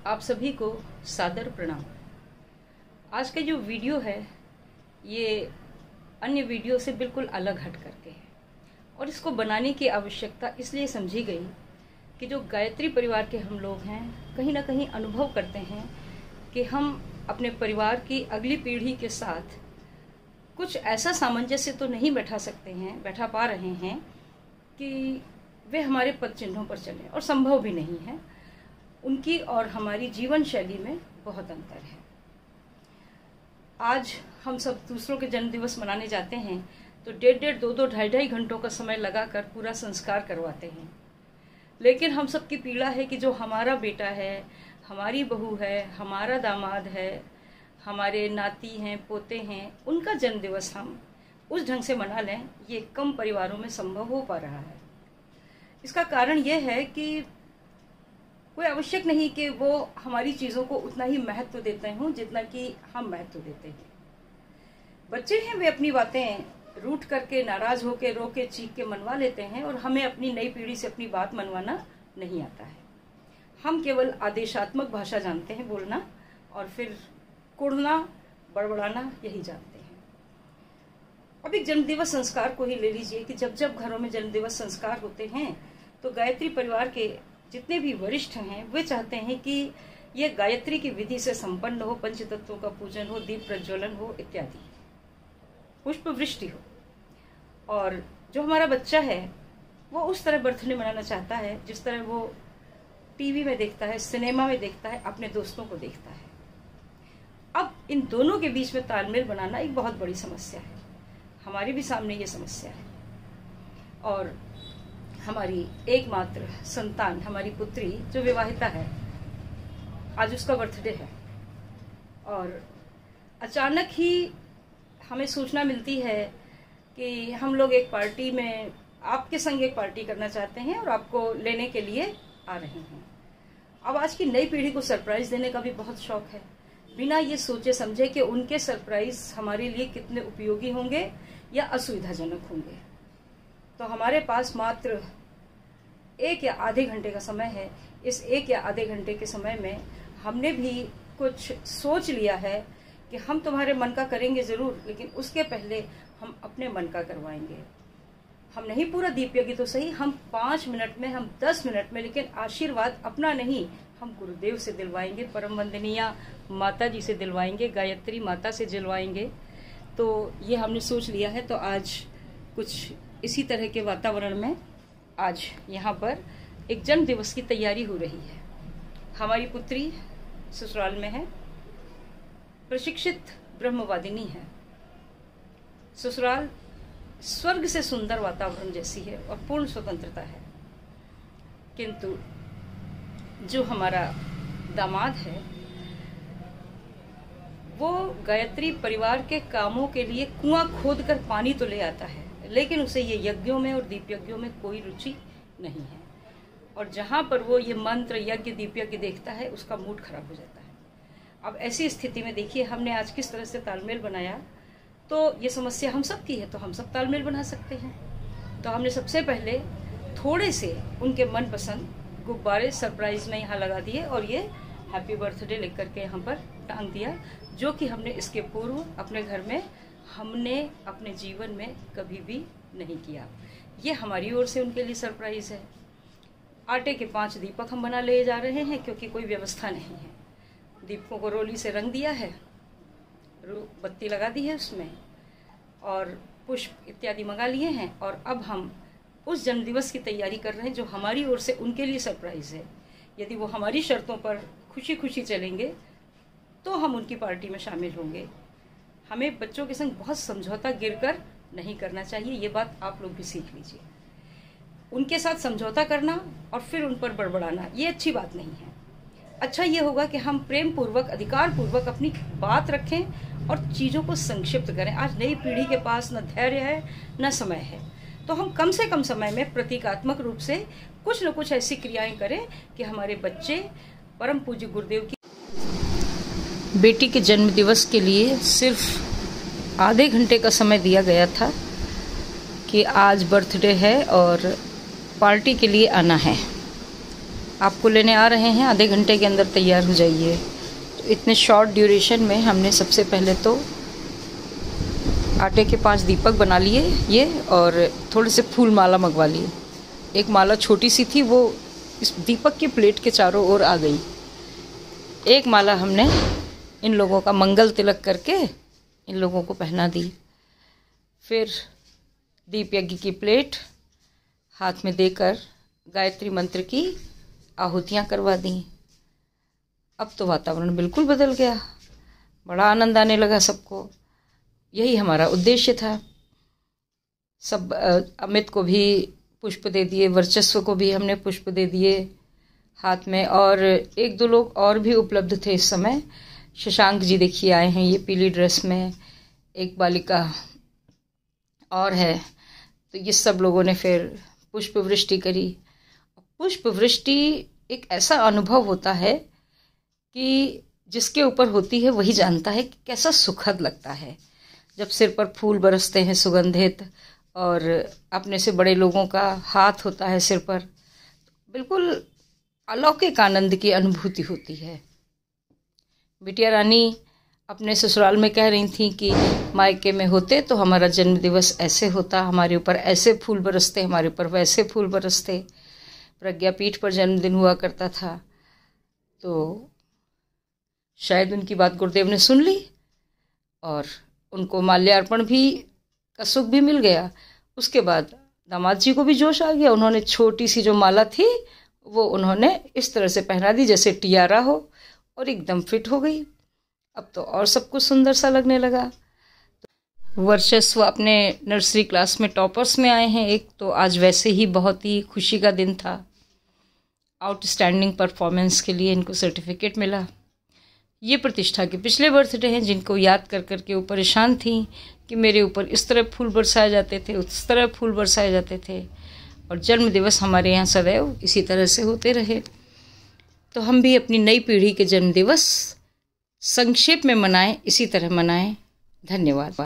आप सभी को सादर प्रणाम। आज का जो वीडियो है ये अन्य वीडियो से बिल्कुल अलग हट करके है और इसको बनाने की आवश्यकता इसलिए समझी गई कि जो गायत्री परिवार के हम लोग हैं कहीं ना कहीं अनुभव करते हैं कि हम अपने परिवार की अगली पीढ़ी के साथ कुछ ऐसा सामंजस्य तो नहीं बैठा पा रहे हैं कि वे हमारे पद चिन्हों पर चलें, और संभव भी नहीं है। उनकी और हमारी जीवन शैली में बहुत अंतर है। आज हम सब दूसरों के जन्मदिवस मनाने जाते हैं तो 1.5, 2, 2.5 घंटों का समय लगाकर पूरा संस्कार करवाते हैं, लेकिन हम सब की पीड़ा है कि जो हमारा बेटा है, हमारी बहू है, हमारा दामाद है, हमारे नाती हैं, पोते हैं, उनका जन्मदिवस हम उस ढंग से मना लें, ये कम परिवारों में संभव हो पा रहा है। इसका कारण यह है कि कोई आवश्यक नहीं कि वो हमारी चीज़ों को उतना ही महत्व देते हों जितना कि हम महत्व देते हैं। बच्चे हैं, वे अपनी बातें रूठ करके, नाराज होके, रो के, चीख के मनवा लेते हैं, और हमें अपनी नई पीढ़ी से अपनी बात मनवाना नहीं आता है। हम केवल आदेशात्मक भाषा जानते हैं बोलना, और फिर कुड़ना, बड़बड़ाना यही जानते हैं। अब एक जन्मदिवस संस्कार को ही ले लीजिए कि जब जब घरों में जन्मदिवस संस्कार होते हैं तो गायत्री परिवार के जितने भी वरिष्ठ हैं वे चाहते हैं कि ये गायत्री की विधि से संपन्न हो, पंचतत्वों का पूजन हो, दीप प्रज्वलन हो, इत्यादि, पुष्प वृष्टि हो। और जो हमारा बच्चा है वो उस तरह बर्थडे मनाना चाहता है जिस तरह वो टीवी में देखता है, सिनेमा में देखता है, अपने दोस्तों को देखता है। अब इन दोनों के बीच में तालमेल बनाना एक बहुत बड़ी समस्या है। हमारे भी सामने ये समस्या है। और हमारी एकमात्र संतान, हमारी पुत्री जो विवाहिता है, आज उसका बर्थडे है, और अचानक ही हमें सूचना मिलती है कि हम लोग एक पार्टी में आपके संग एक पार्टी करना चाहते हैं और आपको लेने के लिए आ रहे हैं। अब आज की नई पीढ़ी को सरप्राइज देने का भी बहुत शौक है, बिना ये सोचे समझे कि उनके सरप्राइज हमारे लिए कितने उपयोगी होंगे या असुविधाजनक होंगे। तो हमारे पास मात्र 1 या आधे घंटे का समय है। इस 1 या आधे घंटे के समय में हमने भी कुछ सोच लिया है कि हम तुम्हारे मन का करेंगे जरूर, लेकिन उसके पहले हम अपने मन का करवाएंगे। हम नहीं पूरा दीप यज्ञ तो सही, हम 5 मिनट में, हम 10 मिनट में, लेकिन आशीर्वाद अपना नहीं, हम गुरुदेव से दिलवाएंगे, परम वंदनीय माता जी से दिलवाएंगे, गायत्री माता से दिलवाएंगे। तो ये हमने सोच लिया है। तो आज कुछ इसी तरह के वातावरण में आज यहाँ पर एक जन्म दिवस की तैयारी हो रही है। हमारी पुत्री ससुराल में है, प्रशिक्षित ब्रह्मवादिनी है। ससुराल स्वर्ग से सुंदर वातावरण जैसी है और पूर्ण स्वतंत्रता है, किंतु जो हमारा दामाद है वो गायत्री परिवार के कामों के लिए कुआं खोद कर पानी तो ले आता है, लेकिन उसे ये यज्ञों में और दीप यज्ञों में कोई रुचि नहीं है। और जहाँ पर वो ये मंत्र, यज्ञ, दीप यज्ञ देखता है उसका मूड खराब हो जाता है। अब ऐसी स्थिति में देखिए हमने आज किस तरह से तालमेल बनाया। तो ये समस्या हम सब की है, तो हम सब तालमेल बना सकते हैं। तो हमने सबसे पहले थोड़े से उनके मनपसंद गुब्बारे सरप्राइज में यहाँ लगा दिए और ये हैप्पी बर्थडे लिख करके यहाँ पर टांग दिया, जो कि हमने इसके पूर्व अपने घर में, हमने अपने जीवन में कभी भी नहीं किया। ये हमारी ओर से उनके लिए सरप्राइज है। आटे के 5 दीपक हम बना ले जा रहे हैं क्योंकि कोई व्यवस्था नहीं है। दीपकों को रोली से रंग दिया है, बत्ती लगा दी है उसमें, और पुष्प इत्यादि मंगा लिए हैं। और अब हम उस जन्मदिवस की तैयारी कर रहे हैं जो हमारी ओर से उनके लिए सरप्राइज है। यदि वो हमारी शर्तों पर खुशी खुशी चलेंगे तो हम उनकी पार्टी में शामिल होंगे। हमें बच्चों के संग बहुत समझौता गिरकर नहीं करना चाहिए, ये बात आप लोग भी सीख लीजिए। उनके साथ समझौता करना और फिर उन पर बड़बड़ाना ये अच्छी बात नहीं है। अच्छा ये होगा कि हम प्रेम पूर्वक, अधिकार पूर्वक अपनी बात रखें और चीज़ों को संक्षिप्त करें। आज नई पीढ़ी के पास न धैर्य है न समय है, तो हम कम से कम समय में प्रतीकात्मक रूप से कुछ न कुछ ऐसी क्रियाएं करें कि हमारे बच्चे परम पूज्य गुरुदेव की बेटी के जन्म दिवस के लिए सिर्फ आधे घंटे का समय दिया गया था कि आज बर्थडे है और पार्टी के लिए आना है, आपको लेने आ रहे हैं, आधे घंटे के अंदर तैयार हो जाइए। तो इतने शॉर्ट ड्यूरेशन में हमने सबसे पहले तो आटे के 5 दीपक बना लिए ये, और थोड़े से फूल माला मंगवा लिए। एक माला छोटी सी थी, वो इस दीपक की प्लेट के चारों ओर आ गई। एक माला हमने इन लोगों का मंगल तिलक करके इन लोगों को पहना दी। फिर दीप यज्ञ की प्लेट हाथ में देकर गायत्री मंत्र की आहुतियाँ करवा दी। अब तो वातावरण बिल्कुल बदल गया, बड़ा आनंद आने लगा सबको। यही हमारा उद्देश्य था। सब अमित को भी पुष्प दे दिए, वर्चस्व को भी हमने पुष्प दे दिए हाथ में, और 1-2 लोग और भी उपलब्ध थे इस समय। शशांक जी देखिए आए हैं ये पीली ड्रेस में, एक बालिका और है। तो ये सब लोगों ने फिर पुष्प वृष्टि करी। पुष्प वृष्टि एक ऐसा अनुभव होता है कि जिसके ऊपर होती है वही जानता है कि कैसा सुखद लगता है। जब सिर पर फूल बरसते हैं सुगंधित, और अपने से बड़े लोगों का हाथ होता है सिर पर, बिल्कुल अलौकिक आनंद की अनुभूति होती है। बिटिया रानी अपने ससुराल में कह रही थी कि मायके में होते तो हमारा जन्म दिवस ऐसे होता, हमारे ऊपर ऐसे फूल बरसते, हमारे ऊपर वैसे फूल बरसते। प्रज्ञापीठ पर जन्मदिन हुआ करता था, तो शायद उनकी बात गुरुदेव ने सुन ली और उनको माल्यार्पण भी का सुख भी मिल गया। उसके बाद दामाद जी को भी जोश आ गया, उन्होंने छोटी सी जो माला थी वो उन्होंने इस तरह से पहना दी जैसे टियारा हो, और एकदम फिट हो गई। अब तो और सब कुछ सुंदर सा लगने लगा। वर्चस्व अपने नर्सरी क्लास में टॉपर्स में आए हैं एक, तो आज वैसे ही बहुत ही खुशी का दिन था। आउटस्टैंडिंग परफॉर्मेंस के लिए इनको सर्टिफिकेट मिला। ये प्रतिष्ठा के पिछले बर्थडे हैं जिनको याद कर कर के वो परेशान थी कि मेरे ऊपर इस तरह फूल बरसाए जाते थे, उस तरह फूल बरसाए जाते थे, और जन्म दिवस हमारे यहाँ सदैव इसी तरह से होते रहे। तो हम भी अपनी नई पीढ़ी के जन्म दिवस संक्षेप में मनाएं, इसी तरह मनाएं। धन्यवाद।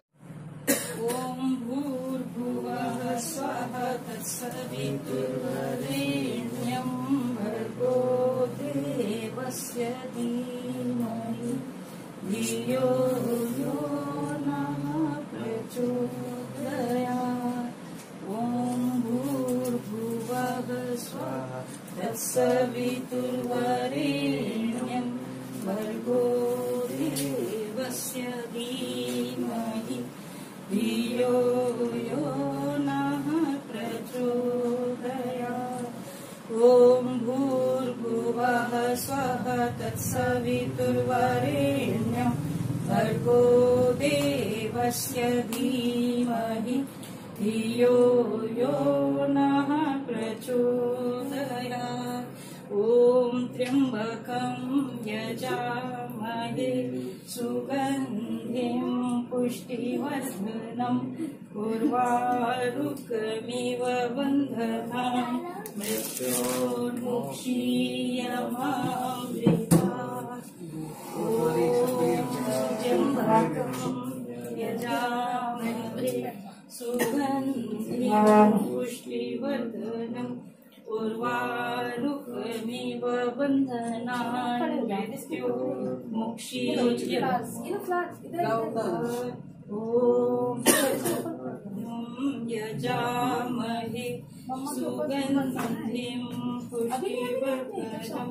ओम भूर्भुवः स्वः तत्सवितुर्वरेण्यं भर्गो देवस्य धीमहि धियो यो नः प्रचोदयात्। ओम भूर्भुवः स्वः तत्सवितुर्वरेण्यं भर्गो देवस्य धीमहि धियो यो नः प्रचोदयात्। ॐ भूर्भुवः स्वः तत्सवितुर्वरेण्यं भर्गो देवस्य धीमहि धियो यो नः प्रचोदयात्। ॐ त्र्यम्बकं यजामहे सुगन्धिं पुष्टिवर्धनं उर्वारुकमिव बन्धनान् मृत्योर्मुक्षीयमामृतात्। ॐ त्र्यम्बकं यजामहे सुगन्धिं पुष्टिवर्धनं उर्वारुकमिव बन्धनान् मृत्योर्मुक्षीयमामृतात्। ॐ यजामहे सुगन्धिं पुष्टिवर्धनं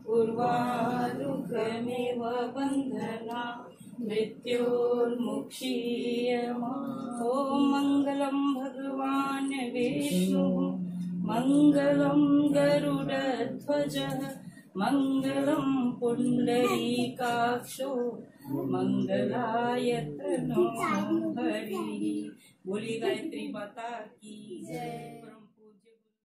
उर्वारुकमिव बन्धनान् मृत्योर्मुक्षीयमामृतात्। ॐ मङ्गलं भगवान् विष्णुः मङ्गलं गरुडध्वजः मङ्गलं पुण्डरीकाक्षो मंगलाय तनो हरि। बोली गायत्री माता की जय।